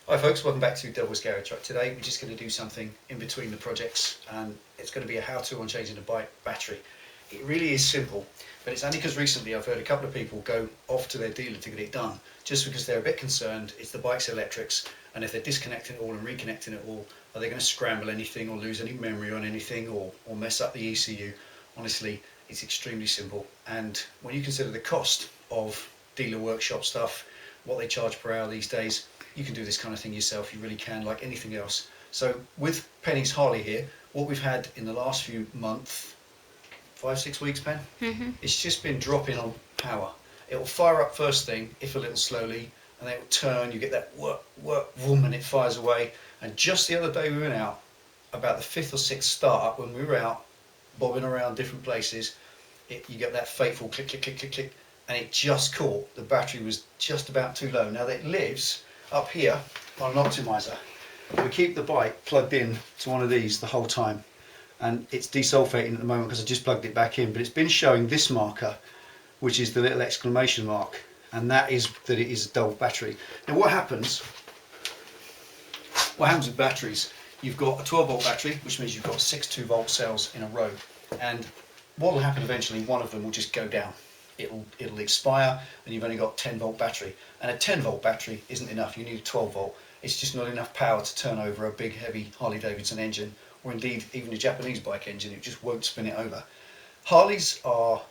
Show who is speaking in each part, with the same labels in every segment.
Speaker 1: Hi folks, welcome back to Delboy's Garage. Right, today we're just going to do something in between the projects, and it's going to be a how-to on changing a bike battery. It really is simple, but it's only because recently I've heard a couple of people go off to their dealer to get it done just because they're a bit concerned it's the bike's electrics, and if they're disconnecting it all and reconnecting it all, are they going to scramble anything or lose any memory on anything or mess up the ECU? Honestly, it's extremely simple, and when you consider the cost of dealer workshop stuff, what they charge per hour these days, you can do this kind of thing yourself. You really can, like anything else. So with Penny's Harley here, what we've had in the last few months, 5-6 weeks, Pen, it's just been dropping on power. It will fire up first thing, if a little slowly, and then it will turn. You get that work, boom, and it fires away. And just the other day we went out, about the 5th or 6th start, when we were out bobbing around different places, you get that fateful click, click, click, click, click, and it just caught. The battery was just about too low. Now that it lives up here on an optimizer, we keep the bike plugged in to one of these the whole time, and it's desulfating at the moment because I just plugged it back in, but it's been showing this marker, which is the little exclamation mark, and that is that it is a dull battery. Now what happens with batteries, you've got a 12 volt battery, which means you've got 6 2-volt cells in a row, and what will happen eventually, one of them will just go down. It'll expire, and you've only got 10-volt battery, and a 10-volt battery isn't enough. You need a 12-volt. It's just not enough power to turn over a big heavy Harley Davidson engine, or indeed even a Japanese bike engine. It just won't spin it over. Harleys are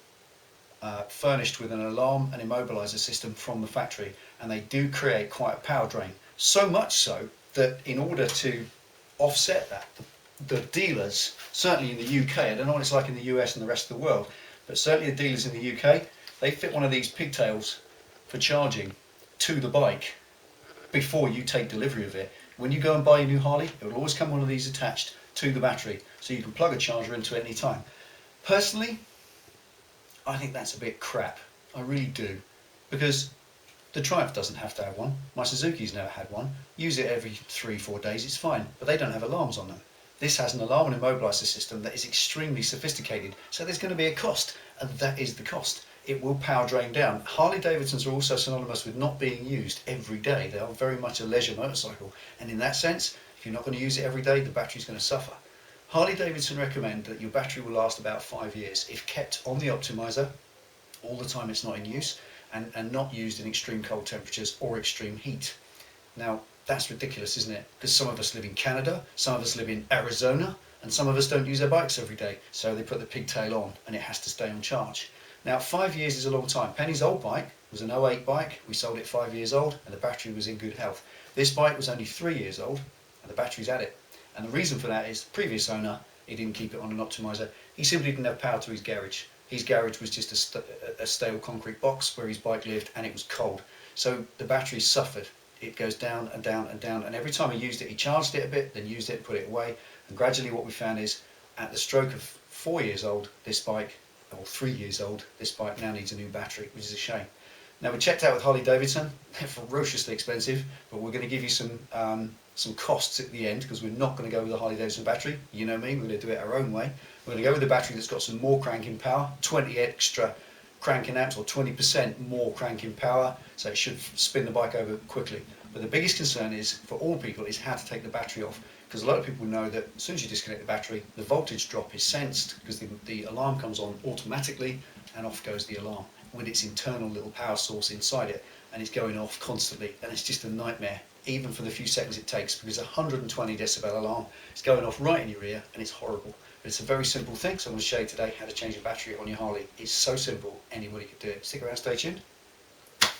Speaker 1: furnished with an alarm and immobilizer system from the factory, and they do create quite a power drain, so much so that in order to offset that, the dealers, certainly in the UK, I don't know what it's like in the US and the rest of the world, but certainly the dealers in the UK, they fit one of these pigtails for charging to the bike before you take delivery of it. When you go and buy a new Harley, it will always come one of these attached to the battery, so you can plug a charger into it any time. Personally, I think that's a bit crap. I really do, because the Triumph doesn't have to have one. My Suzuki's never had one. Use it every 3-4 days, it's fine, but they don't have alarms on them. This has an alarm and immobilizer system that is extremely sophisticated, so there's going to be a cost, and that is the cost. It will power drain down. Harley Davidsons are also synonymous with not being used every day. They are very much a leisure motorcycle, and in that sense, if you're not going to use it every day, the battery's going to suffer. Harley Davidson recommend that your battery will last about 5 years if kept on the optimizer all the time it's not in use, and not used in extreme cold temperatures or extreme heat. Now, that's ridiculous, isn't it? Because some of us live in Canada, some of us live in Arizona, and some of us don't use their bikes every day, so they put the pigtail on and it has to stay on charge. Now, 5 years is a long time. Penny's old bike was an '08 bike. We sold it 5 years old, and the battery was in good health. This bike was only 3 years old, and the battery's at it. And the reason for that is the previous owner, he didn't keep it on an optimizer. He simply didn't have power to his garage. His garage was just a stale concrete box where his bike lived, and it was cold. So the battery suffered. It goes down and down and down, and every time he used it, he charged it a bit, then used it and put it away. And gradually what we found is, at the stroke of 4 years old, this bike, or 3 years old, this bike now needs a new battery, which is a shame. Now, we checked out with Harley Davidson. They're ferociously expensive, but we're going to give you some costs at the end, because we're not going to go with the Harley Davidson battery. You know me, we're going to do it our own way. We're going to go with a battery that's got some more cranking power, 20 extra cranking amps, or 20% more cranking power, so it should spin the bike over quickly. But the biggest concern is, for all people, is how to take the battery off, because a lot of people know that as soon as you disconnect the battery, the voltage drop is sensed, because the alarm comes on automatically, and off goes the alarm with its internal little power source inside it, and it's going off constantly, and it's just a nightmare, even for the few seconds it takes, because a 120 decibel alarm is going off right in your ear, and it's horrible. But it's a very simple thing, so I'm going to show you today how to change a battery on your Harley. It's so simple, anybody could do it. Stick around, stay tuned.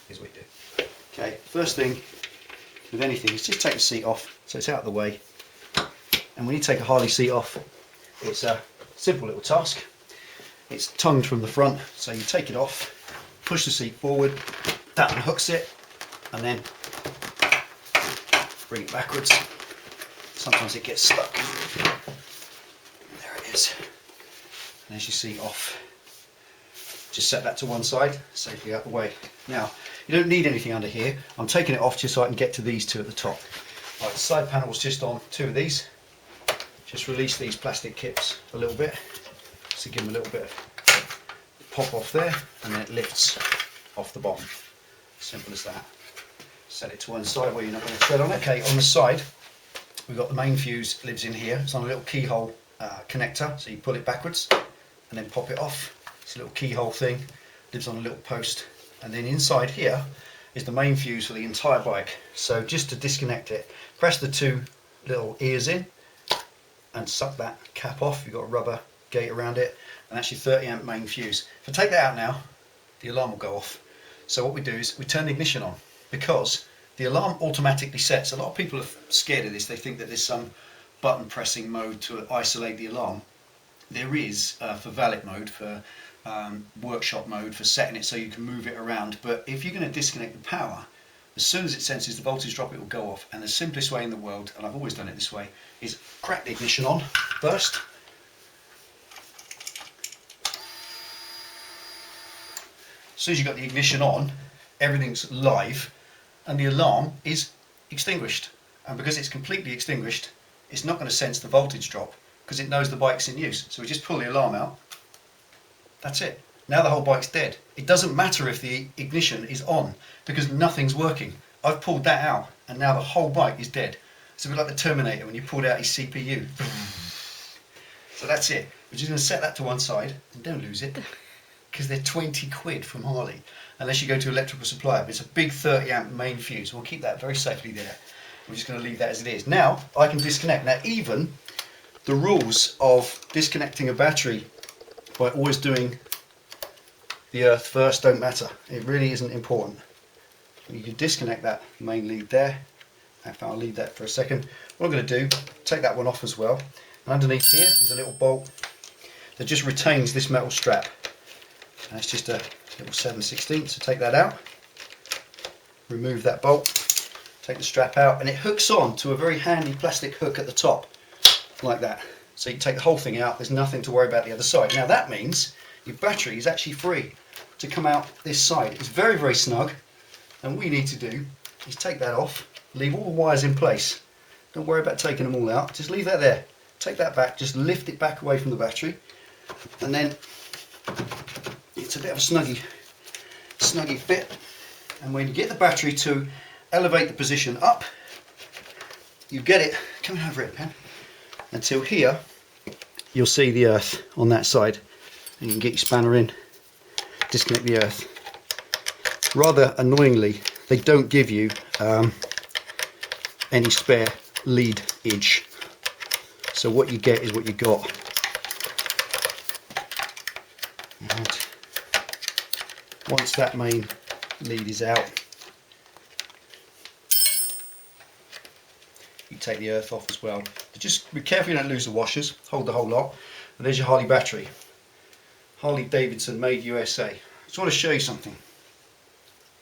Speaker 1: Here's what you do. Okay, first thing with anything is just take the seat off, so it's out of the way. And when you take a Harley seat off, it's a simple little task. It's tongued from the front, so you take it off, push the seat forward, that unhooks it, and then bring it backwards. Sometimes it gets stuck. There it is. And as you see, off. Just set that to one side, safely out the way. Now, you don't need anything under here. I'm taking it off just so I can get to these two at the top. Right, the side panel's just on 2 of these. Just release these plastic clips a little bit, so give them a little bit of pop off there, and then it lifts off the bottom. Simple as that. Set it to one side where you're not going to tread on it. Okay, on the side, we've got the main fuse lives in here. It's on a little keyhole connector, so you pull it backwards and then pop it off. It's a little keyhole thing, lives on a little post. And then inside here is the main fuse for the entire bike. So just to disconnect it, press the two little ears in and suck that cap off. You've got a rubber gate around it, and that's your 30 amp main fuse. If I take that out now, the alarm will go off. So what we do is we turn the ignition on, because the alarm automatically sets. A lot of people are scared of this. They think that there's some button pressing mode to isolate the alarm. There is for valet mode, for workshop mode, for setting it so you can move it around. But if you're going to disconnect the power, as soon as it senses the voltage drop, it will go off. And the simplest way in the world, and I've always done it this way, is crack the ignition on first. As soon as you've got the ignition on, everything's live and the alarm is extinguished. And because it's completely extinguished, it's not going to sense the voltage drop because it knows the bike's in use. So we just pull the alarm out. That's it. Now the whole bike's dead. It doesn't matter if the ignition is on because nothing's working. I've pulled that out and now the whole bike is dead. It's a bit like the Terminator when you pulled out his CPU. So that's it. We're just going to set that to one side and don't lose it, because they're 20 quid from Harley, unless you go to electrical supplier. But it's a big 30 amp main fuse. We'll keep that very safely there. We're just going to leave that as it is. Now I can disconnect. Now even the rules of disconnecting a battery by always doing the earth first don't matter. It really isn't important. You can disconnect that main lead there. In fact, I'll leave that for a second. What I'm going to do, take that one off as well. And underneath here there's a little bolt that just retains this metal strap. And it's just a little 7/16, so take that out, remove that bolt, take the strap out, and it hooks on to a very handy plastic hook at the top, like that. So you take the whole thing out, there's nothing to worry about the other side. Now that means your battery is actually free to come out this side. It's very, very snug, and what you need to do is take that off, leave all the wires in place. Don't worry about taking them all out, just leave that there. Take that back, just lift it back away from the battery, and then it's a bit of a snuggy fit. And when you get the battery to elevate the position up, you get it coming over it, Pen, until here. You'll see the earth on that side, and you can get your spanner in, disconnect the earth. Rather annoyingly, they don't give you any spare lead edge, so what you get is what you got. And once that main lead is out, you take the earth off as well. But just be careful you don't lose the washers. Hold the whole lot. And there's your Harley battery. Harley Davidson, made USA. I just want to show you something.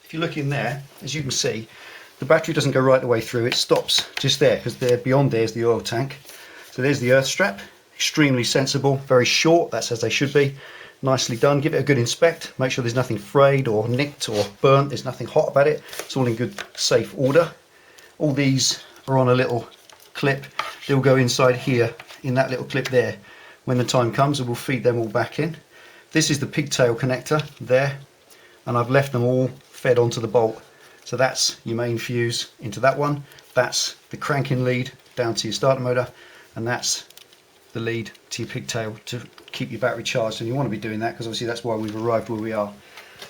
Speaker 1: If you look in there, as you can see, the battery doesn't go right the way through. It stops just there, because there beyond there is the oil tank. So there's the earth strap. Extremely sensible, very short. That's as they should be. Nicely done. Give it a good inspect. Make sure there's nothing frayed or nicked or burnt. There's nothing hot about it. It's all in good, safe order. All these are on a little clip. They'll go inside here in that little clip there. When the time comes, we'll feed them all back in. This is the pigtail connector there, and I've left them all fed onto the bolt. So that's your main fuse into that one. That's the cranking lead down to your starter motor, and that's the lead to your pigtail to keep your battery charged. And you want to be doing that because obviously that's why we've arrived where we are.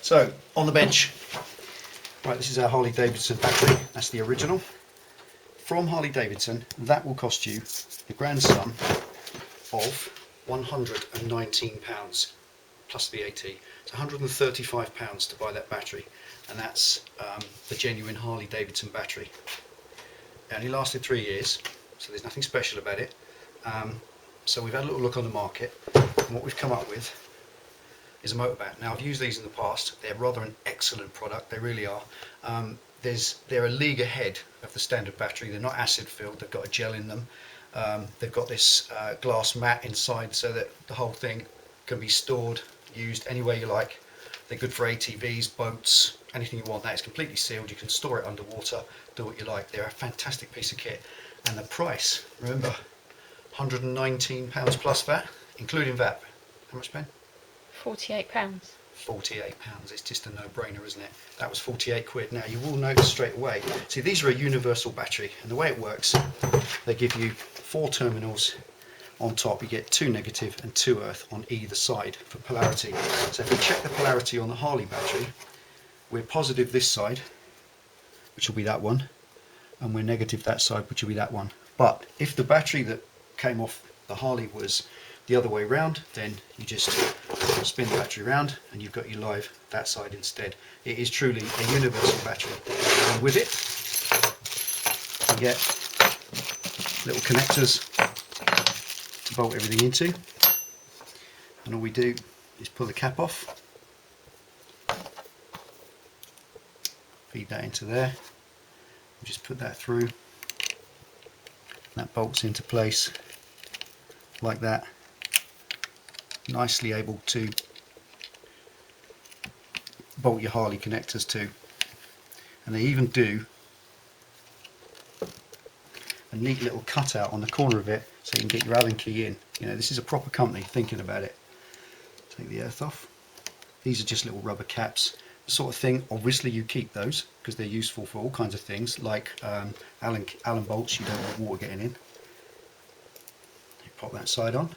Speaker 1: So on the bench, right, this is our Harley Davidson battery. That's the original from Harley Davidson. That will cost you the grand sum of £119 plus VAT. It's £135 to buy that battery, and that's the genuine Harley Davidson battery. It only lasted 3 years, so there's nothing special about it. So we've had a little look on the market, and what we've come up with is a motor bat. Now I've used these in the past. They're rather an excellent product, they really are. They're a league ahead of the standard battery. They're not acid filled, they've got a gel in them. They've got this glass mat inside so that the whole thing can be stored, used any way you like. They're good for ATVs, boats, anything you want. That is completely sealed. You can store it underwater, do what you like. They're a fantastic piece of kit. And the price, remember, £119 plus VAT, including VAT. How much, Ben?
Speaker 2: £48.
Speaker 1: £48. It's just a no-brainer, isn't it? That was 48 quid. Now you will notice straight away, see, these are a universal battery, and the way it works, they give you 4 terminals on top. You get 2 negative and 2 earth on either side for polarity. So if we check the polarity on the Harley battery, we're positive this side, which will be that one, and we're negative that side, which will be that one. But if the battery that came off the Harley was the other way round, then you just spin the battery round and you've got your live that side instead. It is truly a universal battery, and with it you get little connectors to bolt everything into, and all we do is pull the cap off, feed that into there, and just put that through. That bolts into place like that, nicely able to bolt your Harley connectors to. And they even do a neat little cutout on the corner of it so you can get your Allen key in. You know, this is a proper company thinking about it. Take the earth off. These are just little rubber caps, the sort of thing. Obviously you keep those because they're useful for all kinds of things, like Allen bolts. You don't want water getting in. You pop that side on,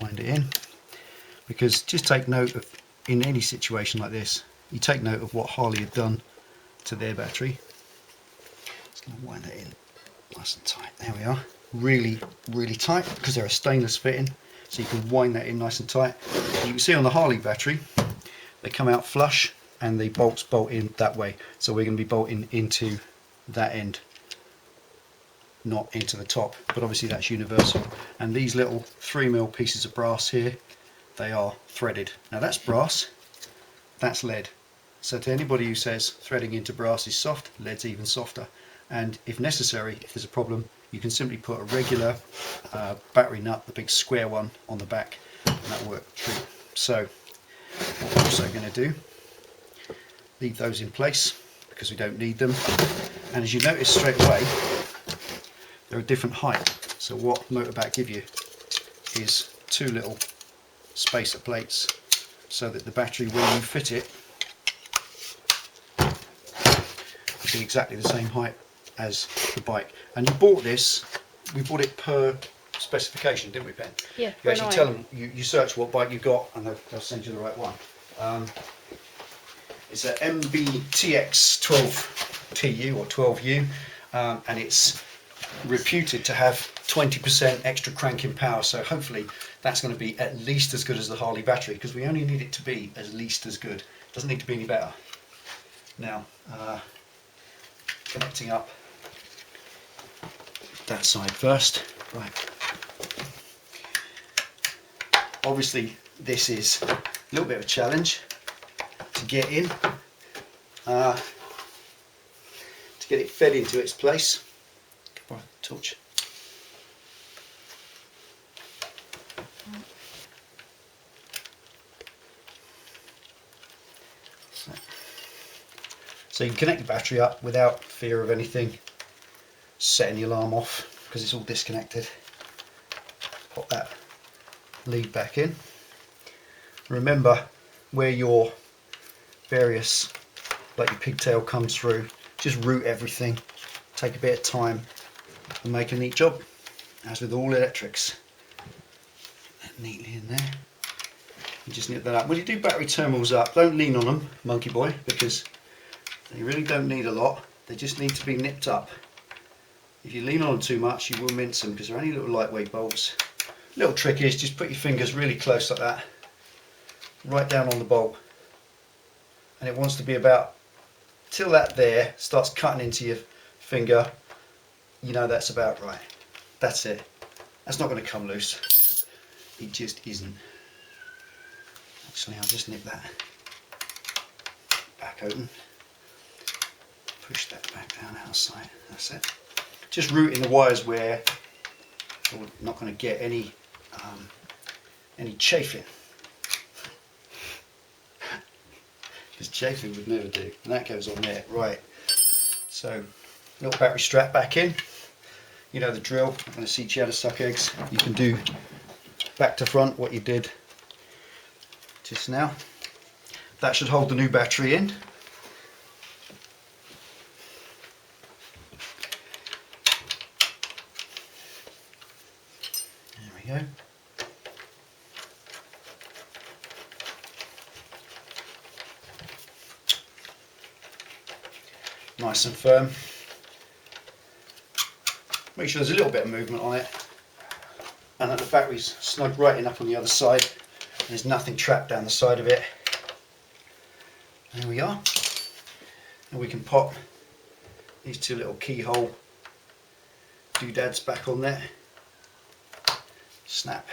Speaker 1: wind it in, because just take note of, in any situation like this, you take note of what Harley had done to their battery. Just going to wind that in nice and tight. There we are. Really, really tight, because they're a stainless fitting, so you can wind that in nice and tight. You can see on the Harley battery, they come out flush and the bolts bolt in that way. So we're going to be bolting into that end, not into the top, but obviously that's universal. And these little 3mm pieces of brass here, they are threaded. Now that's brass, that's lead. So to anybody who says threading into brass is soft, lead's even softer. And if necessary, if there's a problem, you can simply put a regular battery nut, the big square one, on the back, and that'll work true. So what we're also going to do, leave those in place because we don't need them. And as you notice straight away, they're a different height. So what Motorback give you is 2 little spacer plates, so that the battery, when you fit it, will be exactly the same height as the bike. And you bought this, we bought it per specification, didn't we, Ben?
Speaker 2: Yeah.
Speaker 1: You actually tell them, you search what bike you've got and they'll send you the right one. It's a MBTX 12TU or 12U, and it's reputed to have 20% extra cranking power, so hopefully that's going to be at least as good as the Harley battery, because we only need it to be at least as good. It doesn't need to be any better. Now, connecting up that side first. Right. Obviously this is a little bit of a challenge to get in, to get it fed into its place. Borrow the torch. So you can connect the battery up without fear of anything setting the alarm off, because it's all disconnected. Pop that lead back in. Remember where your various, like your pigtail comes through, just route everything. Take a bit of time and make a neat job, as with all electrics. Put that neatly in there. You just nip that up. When you do battery terminals up, don't lean on them, monkey boy, because they really don't need a lot. They just need to be nipped up. If you lean on them too much, you will mince them, because they're only little lightweight bolts. Little trick is just put your fingers really close like that, right down on the bolt, and it wants to be about till that there starts cutting into your finger. You know that's about right. That's it. That's not going to come loose. It just isn't. Actually, I'll just nip that back open. Push that back down outside. That's it. Just routing the wires where you're not going to get any chafing. Because chafing would never do. And that goes on there. Right. So, little battery strap back in. You know the drill. I'm going to teach you how to suck eggs. You can do back to front what you did just now. That should hold the new battery in. There we go. Nice and firm. Make sure there's a little bit of movement on it and that the battery's snug right in up on the other side and there's nothing trapped down the side of it. There we are. And we can pop these two little keyhole doodads back on there. Snap.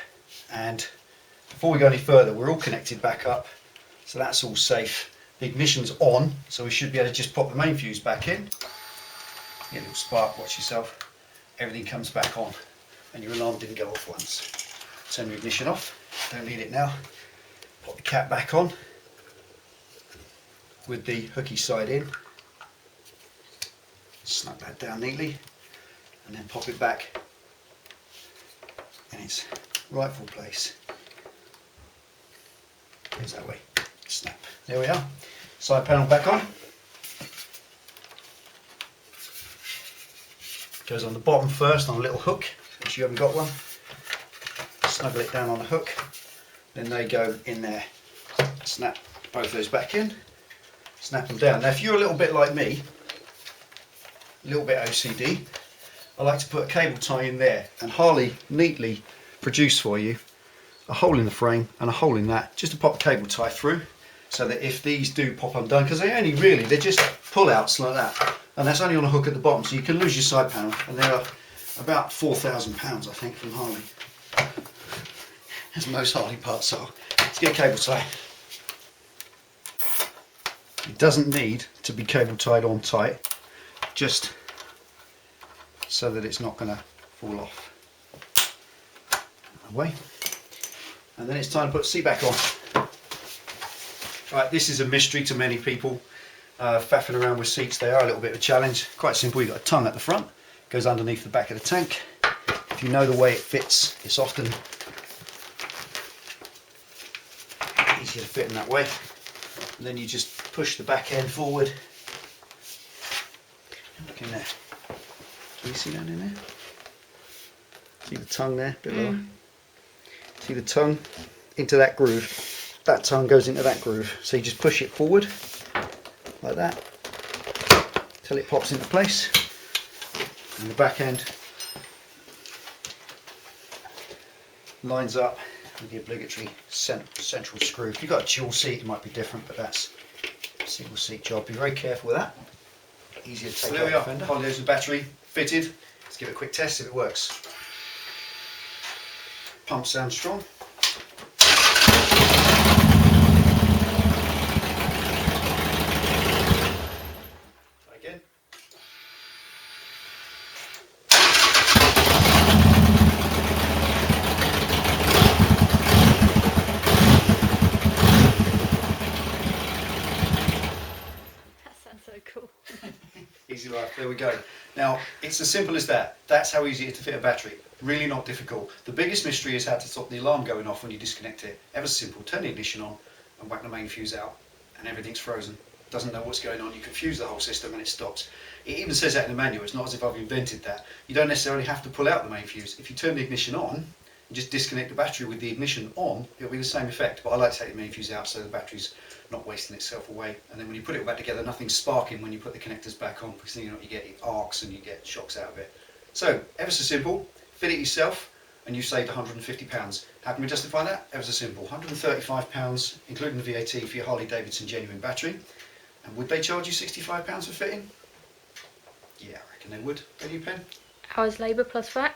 Speaker 1: And before we go any further, we're all connected back up, so that's all safe. The ignition's on, so we should be able to just pop the main fuse back in. Get a little spark, watch yourself. Everything comes back on and your alarm didn't go off once. Turn your ignition off, don't need it now. Pop the cap back on with the hooky side in. Snug that down neatly and then pop it back in its rightful place. Goes that way. Snap. There we are. Side panel back on. Goes on the bottom first on a little hook, if you haven't got one. Snuggle it down on the hook, then they go in there. Snap both those back in, snap them down. Now if you're a little bit like me, a little bit OCD, I like to put a cable tie in there, and Harley neatly produced for you a hole in the frame and a hole in that, just to pop the cable tie through, so that if these do pop undone, because they're just pull outs like that, and that's only on a hook at the bottom, so you can lose your side panel, and they're about £4,000 I think from Harley, as most Harley parts are. Let's get a cable tie. It doesn't need to be cable tied on tight, just so that it's not going to fall off. Away. And then it's time to put the seat back on. Right, this is a mystery to many people. Faffing around with seats, they are a little bit of a challenge. Quite simple, you've got a tongue at the front, goes underneath the back of the tank. If you know the way it fits, it's often easier to fit in that way. And then you just push the back end forward. Look in there. Can you see down in there? See the tongue there, a bit lower? See the tongue into that groove. That tongue goes into that groove. So you just push it forward like that till it pops into place, and the back end lines up with the obligatory central screw. If you've got a dual seat, it might be different, but that's a single seat job. Be very careful with that. Easier to take out the fender. Harley Davidson battery fitted. Let's give it a quick test if it works. Pump sounds strong. Again.
Speaker 2: That sounds so cool.
Speaker 1: Easy life, there we go. Now, it's as simple as that. That's how easy it is to fit a battery. Really not difficult. The biggest mystery is how to stop the alarm going off when you disconnect it. Ever simple. Turn the ignition on and whack the main fuse out and everything's frozen. Doesn't know what's going on. You confuse the whole system and it stops. It even says that in the manual. It's not as if I've invented that. You don't necessarily have to pull out the main fuse. If you turn the ignition on and just disconnect the battery with the ignition on, it'll be the same effect. But I like to take the main fuse out so the battery's not wasting itself away. And then when you put it back together, nothing's sparking when you put the connectors back on, because then you get arcs and you get shocks out of it. So, ever so simple. Fit it yourself and you saved £150. How can we justify that? Ever so simple. £135, including the VAT for your Harley Davidson genuine battery. And would they charge you £65 for fitting? Yeah, I reckon they would. Don't you, Pen?
Speaker 2: Hours labour plus VAT?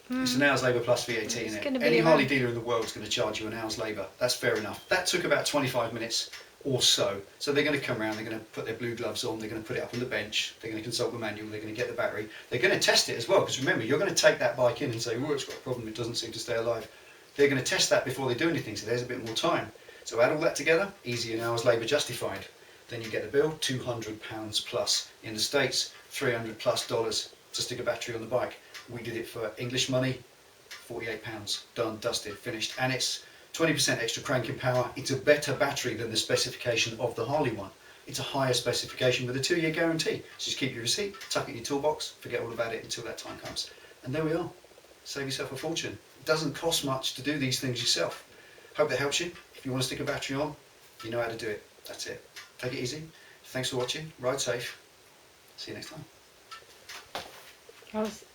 Speaker 1: It's an hour's labour plus VAT, isn't it? Any Harley dealer in the world is going to charge you an hour's labour. That's fair enough. That took about 25 minutes or so. So they're going to come around, they're going to put their blue gloves on, they're going to put it up on the bench, they're going to consult the manual, they're going to get the battery, they're going to test it as well, because remember, you're going to take that bike in and say, oh, it's got a problem, it doesn't seem to stay alive. They're going to test that before they do anything, so there's a bit more time. So add all that together, easy, an hour's labour justified. Then you get the bill, £200 plus. In the States, $300 plus to stick a battery on the bike. We did it for English money, £48, done, dusted, finished, and it's 20% extra cranking power. It's a better battery than the specification of the Harley one. It's a higher specification with a 2-year guarantee. So just keep your receipt, tuck it in your toolbox, forget all about it until that time comes. And there we are. Save yourself a fortune. It doesn't cost much to do these things yourself. Hope that helps you. If you want to stick a battery on, you know how to do it. That's it. Take it easy. Thanks for watching. Ride safe. See you next time.
Speaker 2: I was